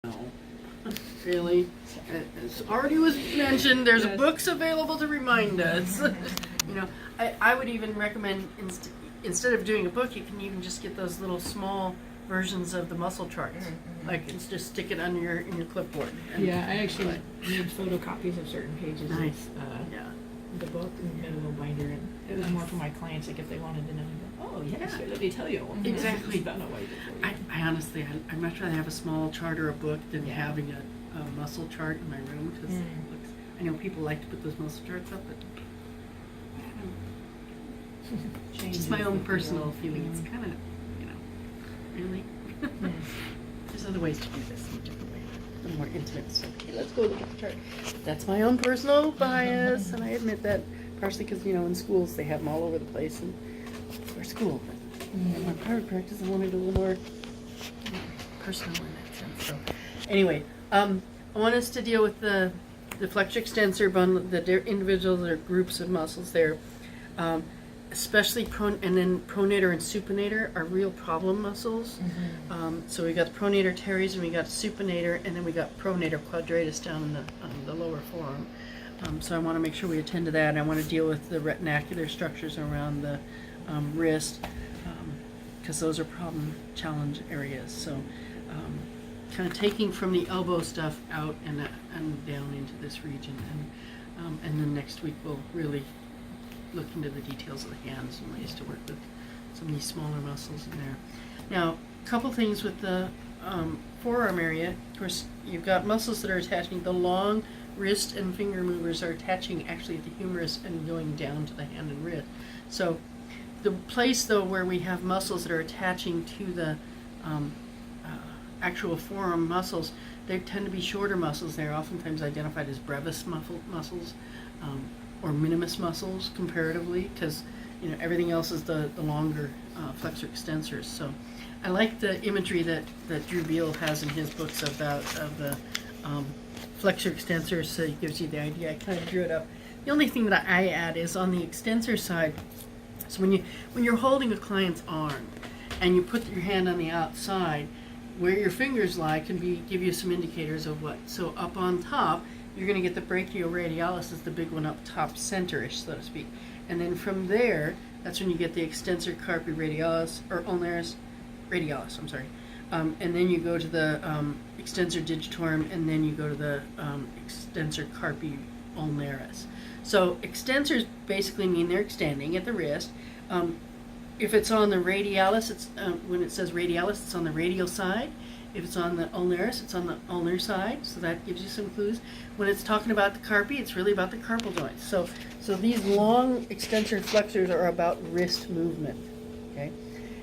No. Really? As already was mentioned, there's books available to remind us. You know, I would even recommend instead of doing a book, you can even just get those little small versions of the muscle charts. Like it's just stick it under in your clipboard. Yeah, I actually made photocopies of certain pages Nice. of the book and made a little binder, and it was more for my clients, like if they wanted to know. Oh yes, Yeah. let me tell you. Exactly. Found out why you did it. I honestly, I'd much rather have a small chart or a book than having a muscle chart in my room because I know people like to put those muscle charts up, but just my own personal feeling. It's kind of, really. There's other ways to do this in a different way, a little more intimate. So, okay, let's go look at the chart. That's my own personal bias, and I admit that partially because in schools they have them all over the place, and for school. But in my private practice, I wanted a little more personal in that sense. So, anyway, I want us to deal with the flexor extensor bundle, the individuals or groups of muscles there. Especially and then pronator and supinator are real problem muscles. So we got the pronator teres and we got supinator, and then we got pronator quadratus down in the lower forearm. So I want to make sure we attend to that. And I want to deal with the retinacular structures around the wrist because those are problem challenge areas. So kind of taking from the elbow stuff out and down into this region, and then next week we'll really look into the details of the hands and ways to work with some of these smaller muscles in there. Now, a couple things with the forearm area. Of course, you've got muscles that are attaching. The long wrist and finger movers are attaching actually at the humerus and going down to the hand and wrist. So the place, though, where we have muscles that are attaching to the actual forearm muscles, they tend to be shorter muscles. They're oftentimes identified as brevis muscles. Or minimus muscles comparatively, because everything else is the longer flexor extensors. So I like the imagery that Drew Beal has in his books of the flexor extensors, so it gives you the idea. I kind of drew it up. The only thing that I add is on the extensor side. So when you're holding a client's arm and you put your hand on the outside, where your fingers lie can give you some indicators of what. So up on top, you're going to get the brachioradialis is the big one up top, center-ish, so to speak. And then from there, that's when you get the extensor carpi radialis, or ulnaris radialis, I'm sorry. And then you go to the extensor digitorum, and then you go to the extensor carpi ulnaris. So extensors basically mean they're extending at the wrist. If it's on the radialis, it's when it says radialis, it's on the radial side. If it's on the ulnaris, it's on the ulnar side, so that gives you some clues. When it's talking about the carpi, it's really about the carpal joints. So these long extensor flexors are about wrist movement. Okay.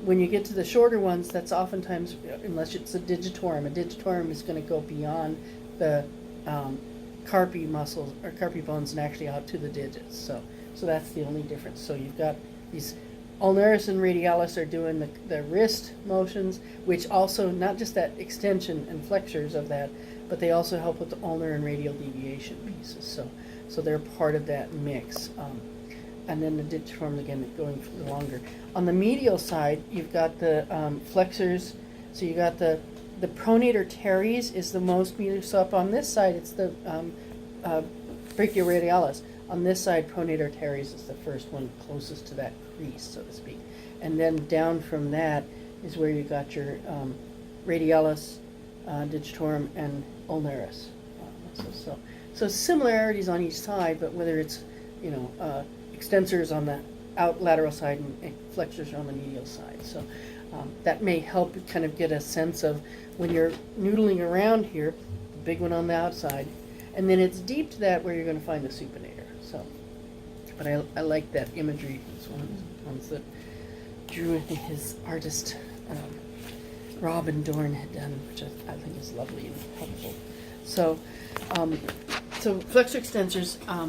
When you get to the shorter ones, that's oftentimes, unless it's a digitorum is going to go beyond the carpi muscles or carpi bones and actually out to the digits. So that's the only difference. So you've got these. Ulnaris and radialis are doing the wrist motions, which also, not just that extension and flexors of that, but they also help with the ulnar and radial deviation pieces. So they're part of that mix. And then the digitorum, again, going longer. On the medial side, you've got the flexors. So you got the pronator teres is the most medial. So up on this side, it's the brachioradialis. On this side, pronator teres is the first one closest to that crease, so to speak. And then down from that is where you got your radialis, digitorum, and ulnaris. So similarities on each side, but whether it's extensors on the lateral side and flexors on the medial side. So that may help kind of get a sense of when you're noodling around here, the big one on the outside, and then it's deep to that where you're going to find the supinator. So, but I like that imagery. It's one of the ones that Drew, I think his artist Robin Dorn had done, which I think is lovely and helpful. So, so flexor extensors. Back a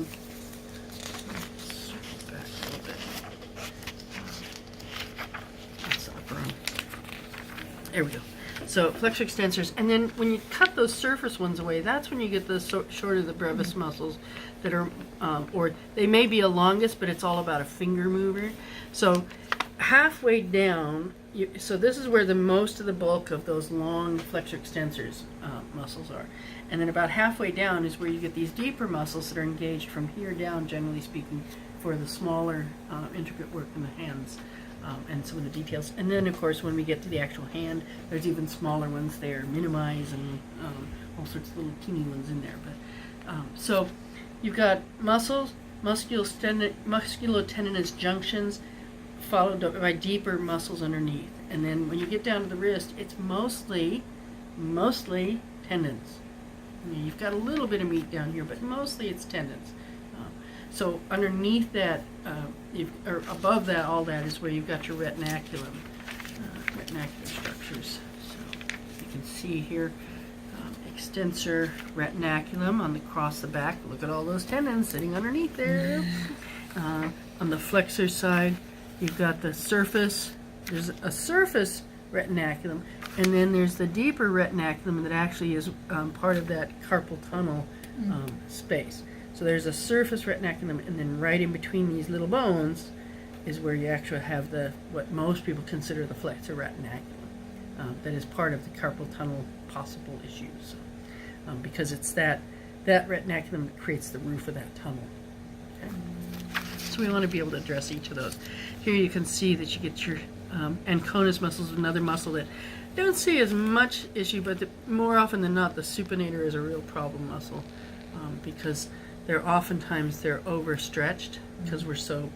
little bit. That's up wrong. There we go. So flexor extensors, and then when you cut those surface ones away, that's when you get the shorter the brevis muscles that are, or they may be a longus, but it's all about a finger mover. So halfway down so this is where the most of the bulk of those long flexor extensors muscles are. And then about halfway down is where you get these deeper muscles that are engaged from here down, generally speaking, for the smaller intricate work in the hands and some of the details. And then, of course, when we get to the actual hand, there's even smaller ones there, minimize and all sorts of little teeny ones in there. But so you've got muscles, musculotendinous junctions, followed by deeper muscles underneath. And then when you get down to the wrist, it's mostly tendons. You've got a little bit of meat down here, but mostly it's tendons. So underneath that, or above that, all that is where you've got your retinaculum, retinacular structures. So you can see here, extensor retinaculum across the back. Look at all those tendons sitting underneath there. On the flexor side, you've got the surface. There's a surface retinaculum, and then there's the deeper retinaculum that actually is part of that carpal tunnel space. So there's a surface retinaculum, and then right in between these little bones is where you actually have what most people consider the flexor retinaculum. That is part of the carpal tunnel possible issues, because it's that retinaculum that creates the roof of that tunnel. Okay? So we want to be able to address each of those. Here you can see that you get your anconus muscles, another muscle that don't see as much issue, but more often than not, the supinator is a real problem muscle because they're overstretched because we're so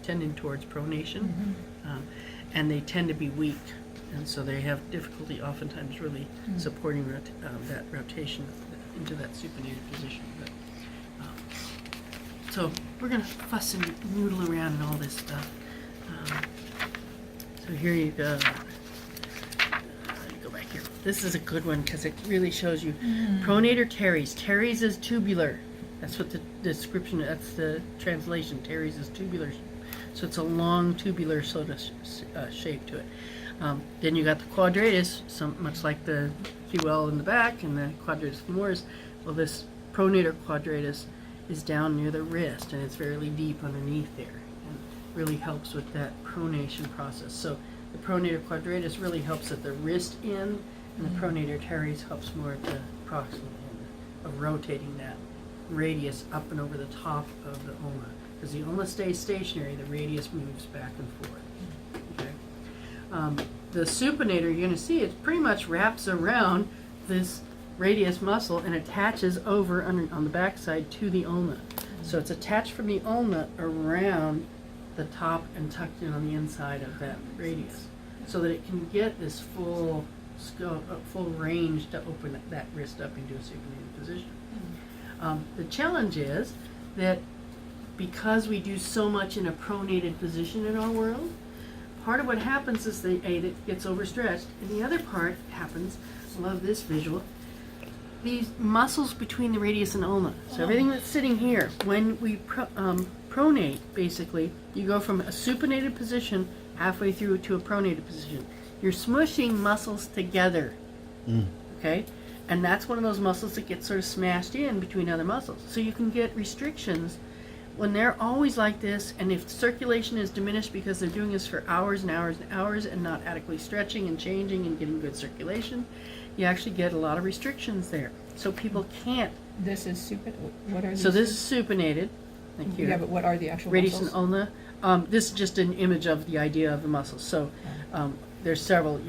tending towards pronation, and they tend to be weak, and so they have difficulty oftentimes really supporting that rotation into that supinated position. But, so we're going to fuss and noodle around and all this stuff. So here you go. Let me go back here. This is a good one because it really shows you pronator teres. Teres is tubular. That's what the description, that's the translation. Teres is tubular. So it's a long tubular sort of shape to it. Then you got the quadratus, much like the QL in the back and the quadratus femoris. Well, this pronator quadratus is down near the wrist, and it's fairly deep underneath there, and really helps with that pronation process. So the pronator quadratus really helps at the wrist end, and the pronator teres helps more at the proximal end of rotating that radius up and over the top of the ulna. Because the ulna stays stationary, the radius moves back and forth. Okay. The supinator, you're going to see it pretty much wraps around this radius muscle and attaches over on the backside to the ulna. So it's attached from the ulna around the top and tucked in on the inside of that radius, so that it can get this full scope, full range to open that wrist up into a supinated position. The challenge is that because we do so much in a pronated position in our world, part of what happens is that it gets overstretched, and the other part happens, I love this visual, these muscles between the radius and ulna. So everything that's sitting here, when we pronate, basically, you go from a supinated position halfway through to a pronated position. You're smushing muscles together, okay? And that's one of those muscles that gets sort of smashed in between other muscles. So you can get restrictions when they're always like this, and if circulation is diminished because they're doing this for hours and hours and hours and not adequately stretching and changing and getting good circulation, you actually get a lot of restrictions there. So people can't. This is supinated. What are these? So this is supinated. Thank you. Yeah, but what are the actual Radius muscles? and ulna. This is just an image of the idea of the muscles. So there's several.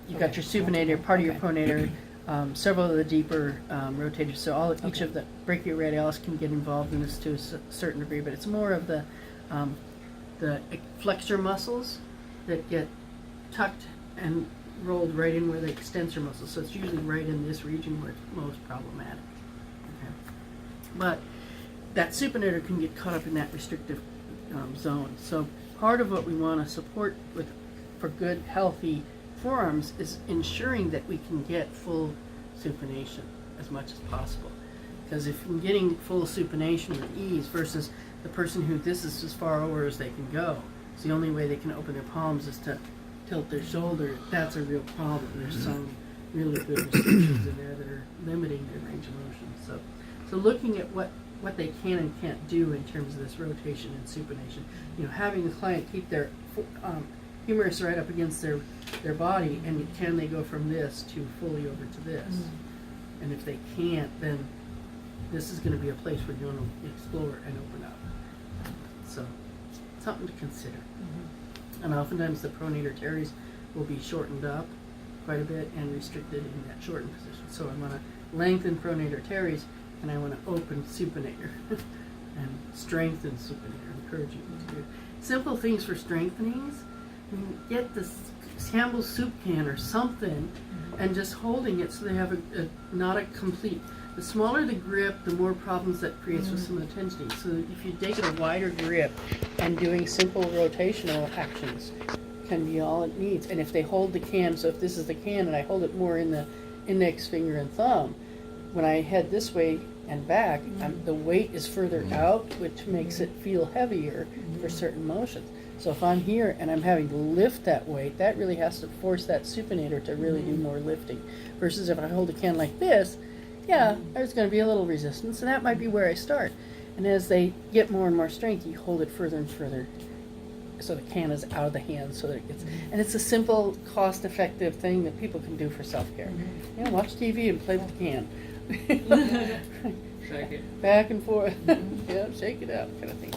You've got your supinator, part of your pronator, several of the deeper rotators. So each of the brachioradialis can get involved in this to a certain degree, but it's more of the flexor muscles that get tucked and rolled right in where the extensor muscles. So it's usually right in this region where it's most problematic. Okay. But that supinator can get caught up in that restrictive zone. So part of what we want to support for good, healthy forearms is ensuring that we can get full supination as much as possible. Because if we're getting full supination with ease versus the person who this is as far over as they can go, it's the only way they can open their palms is to tilt their shoulder, that's a real problem. There's some really good restrictions in there that are limiting their range of motion. So looking at what they can and can't do in terms of this rotation and supination, having the client keep their humerus right up against their body, and can they go from this to fully over to this? And if they can't, then this is going to be a place where you want to explore and open up. So, something to consider. And oftentimes the pronator teres will be shortened up quite a bit and restricted in that shortened position. So I want to lengthen pronator teres, and I want to open supinator and strengthen supinator. Encourage you to do simple things for strengthenings. I mean, get this Campbell's soup can or something, and just holding it so they have not a complete. The smaller the grip, the more problems that creates with some of the tensioning. So if you take it a wider grip and doing simple rotational actions can be all it needs. And if they hold the can, so if this is the can and I hold it more in the index finger and thumb, when I head this way and back, the weight is further out, which makes it feel heavier for certain motions. So if I'm here and I'm having to lift that weight, that really has to force that supinator to really do more lifting. Versus if I hold a can like this, yeah, there's going to be a little resistance, and that might be where I start. And as they get more and more strength, you hold it further and further so the can is out of the hand, so that it gets. And it's a simple, cost-effective thing that people can do for self-care. You know, watch TV and play with the can. Shake it. Back and forth. Yeah, shake it out, kind of thing.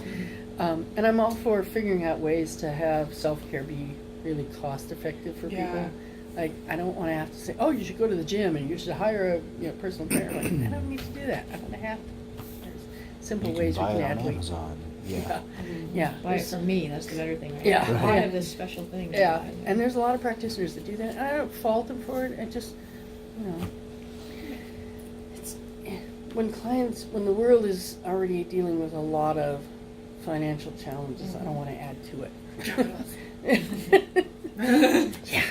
And I'm all for figuring out ways to have self-care be really cost-effective for people. Like, I don't want to have to say, oh, you should go to the gym and you should hire a personal trainer. Like, I don't need to do that. I don't have to. There's simple ways we buy can it add on weight. Amazon. Yeah. Yeah. Buy it from me, that's the better thing. Yeah. I have this special thing. Yeah, and there's a lot of practitioners that do that, and I don't fault them for it. I just, it's when the world is already dealing with a lot of financial challenges, I don't want to add to it. Yeah.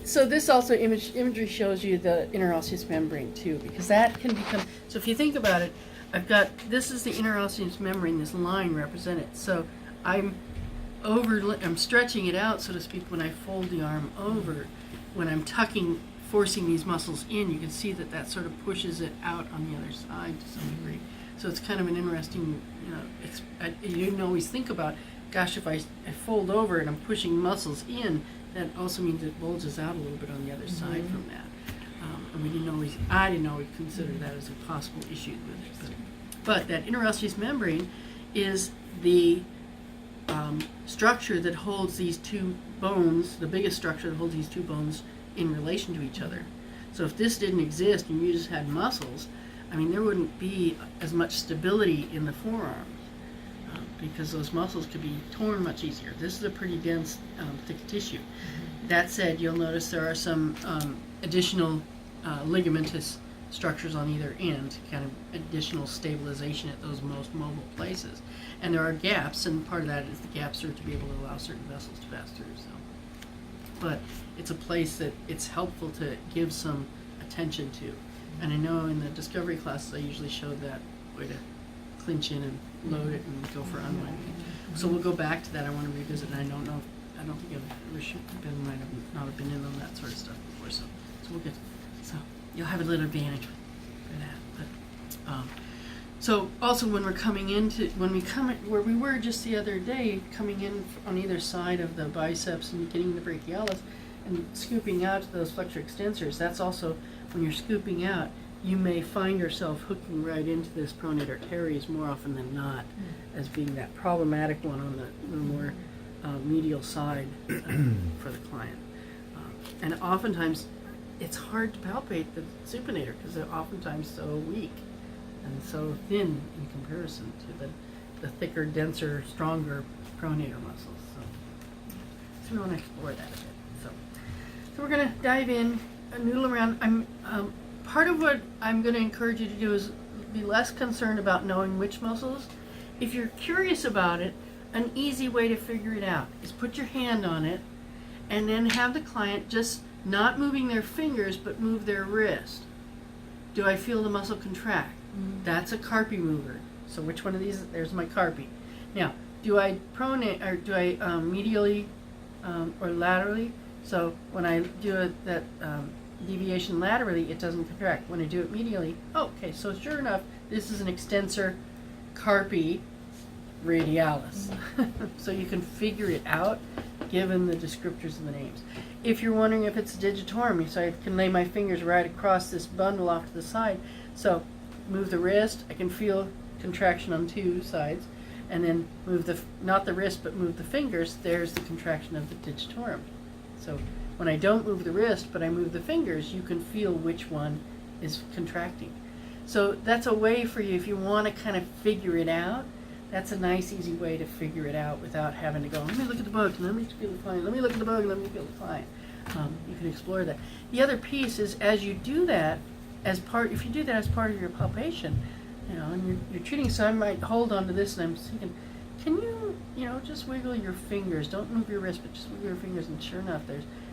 So this also imagery shows you the interosseous membrane too, because that can become. So if you think about it, this is the interosseous membrane. This line represented. So I'm stretching it out, so to speak, when I fold the arm over. When I'm forcing these muscles in, you can see that sort of pushes it out on the other side to some degree. So it's kind of an interesting, you didn't always think about, gosh, if I fold over and I'm pushing muscles in, that also means it bulges out a little bit on the other side from that. And I didn't always consider that as a possible issue with it. But that interosseous membrane is the structure that holds these two bones, the biggest structure that holds these two bones in relation to each other. So if this didn't exist and you just had muscles, there wouldn't be as much stability in the forearms because those muscles could be torn much easier. This is a pretty dense, thick tissue. That said, you'll notice there are some additional ligamentous structures on either end, kind of additional stabilization at those most mobile places. And there are gaps, and part of that is the gaps are to be able to allow certain vessels to pass through. So, but it's a place that it's helpful to give some attention to. And I know in the discovery classes I usually show that way to clinch in and load it and go for unwinding. So we'll go back to that. I want to revisit, and I don't think Ben might not have been in on that sort of stuff before. So we'll get. So you'll have a little advantage for that. But so also when we come where we were just the other day, coming in on either side of the biceps and getting the brachialis and scooping out to those flexor extensors, that's also when you're scooping out, you may find yourself hooking right into this pronator teres more often than not as being that problematic one on the more medial side for the client. And oftentimes it's hard to palpate the supinator because they're oftentimes so weak and so thin in comparison to the thicker, denser, stronger pronator muscles. So we want to explore that a bit. So we're going to dive in, noodle around. Part of what I'm going to encourage you to do is be less concerned about knowing which muscles. If you're curious about it, an easy way to figure it out is put your hand on it and then have the client just not moving their fingers but move their wrist. Do I feel the muscle contract? That's a carpi mover. So which one of these? There's my carpi. Now, do I pronate or do I medially or laterally? So when I do that deviation laterally, it doesn't contract. When I do it medially, okay, so sure enough, this is an extensor carpi. radialis. So you can figure it out given the descriptors of the names. If you're wondering if it's a digitorum, so I can lay my fingers right across this bundle off to the side. So move the wrist, I can feel contraction on two sides, and then move not the wrist, but move the fingers, there's the contraction of the digitorum. So when I don't move the wrist, but I move the fingers, you can feel which one is contracting. So that's a way for you, if you want to kind of figure it out, that's a nice, easy way to figure it out without having to go, let me look at the book, and let me feel the client, let me look at the book, and let me feel the client. You can explore that. The other piece is, as you do that, if you do that as part of your palpation, and you're treating, so I might hold on to this, and I'm thinking, can you, just wiggle your fingers, don't move your wrist, but just wiggle your fingers, and sure enough,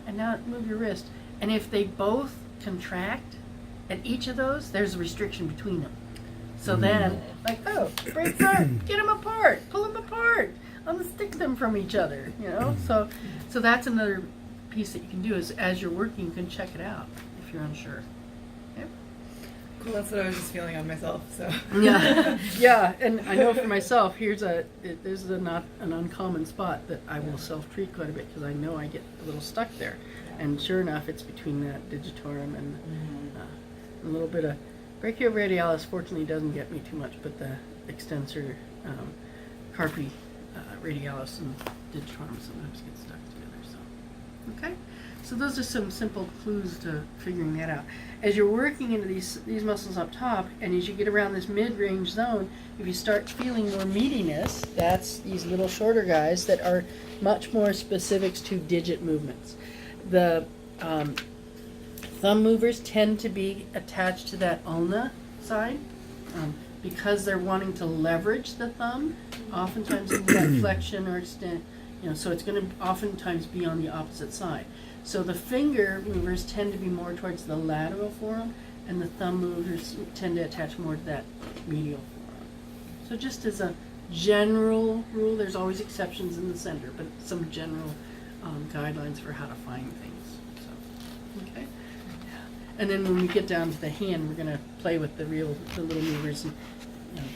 and now move your wrist. And if they both contract, at each of those, there's a restriction between them. So then, like, oh, break front, get them apart, pull them apart, unstick them from each other, So that's another piece that you can do is, as you're working, you can check it out if you're unsure. Yep. Cool, that's what I was just feeling on myself, so. Yeah, yeah, and I know for myself, this is not an uncommon spot that I will self-treat quite a bit because I know I get a little stuck there. And sure enough, it's between that digitorum and a little bit of brachioradialis. Fortunately, doesn't get me too much, but the extensor carpi radialis and digitorum sometimes get stuck together. So, okay. So those are some simple clues to figuring that out. As you're working into these muscles up top, and as you get around this mid-range zone, if you start feeling more meatiness, that's these little shorter guys that are much more specifics to digit movements. The thumb movers tend to be attached to that ulna side because they're wanting to leverage the thumb, oftentimes into that flexion or extent, so it's going to oftentimes be on the opposite side. So the finger movers tend to be more towards the lateral forearm, and the thumb movers tend to attach more to that medial forearm. So just as a general rule, there's always exceptions in the center, but some general guidelines for how to find things. So, okay. And then when we get down to the hand, we're going to play with the little movers and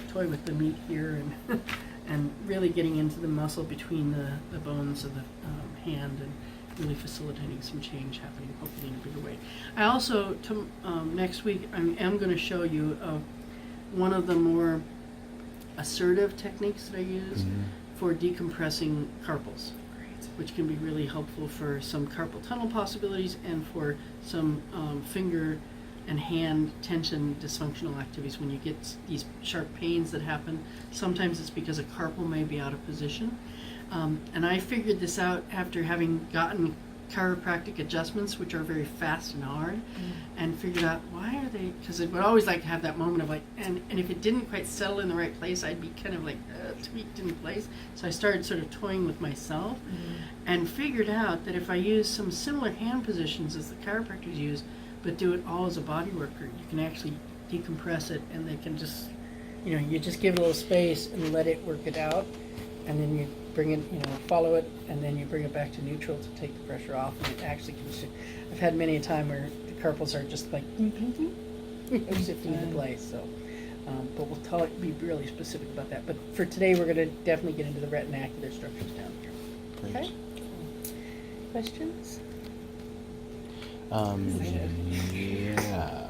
toy with the meat here and and really getting into the muscle between the bones of the hand and really facilitating some change happening, hopefully in a bigger way. I also, next week, I am going to show you one of the more assertive techniques that I use for decompressing carpals, which can be really helpful for some carpal tunnel possibilities and for some finger and hand tension dysfunctional activities. When you get these sharp pains that happen, sometimes it's because a carpal may be out of position. And I figured this out after having gotten chiropractic adjustments, which are very fast and hard, and figured out why are they, because it would always like to have that moment of like, and if it didn't quite settle in the right place, I'd be kind of like tweaked in place. So I started sort of toying with myself and figured out that if I use some similar hand positions as the chiropractors use, but do it all as a body worker, you can actually decompress it, and they can just, you just give it a little space and let it work it out, and then you bring it, follow it, and then you bring it back to neutral to take the pressure off, and it actually can. I've had many a time where the carpals are just like shifting into place. So, but we'll be really specific about that. But for today, we're going to definitely get into the retinacular structures down here. Great. Okay. Questions? Yeah.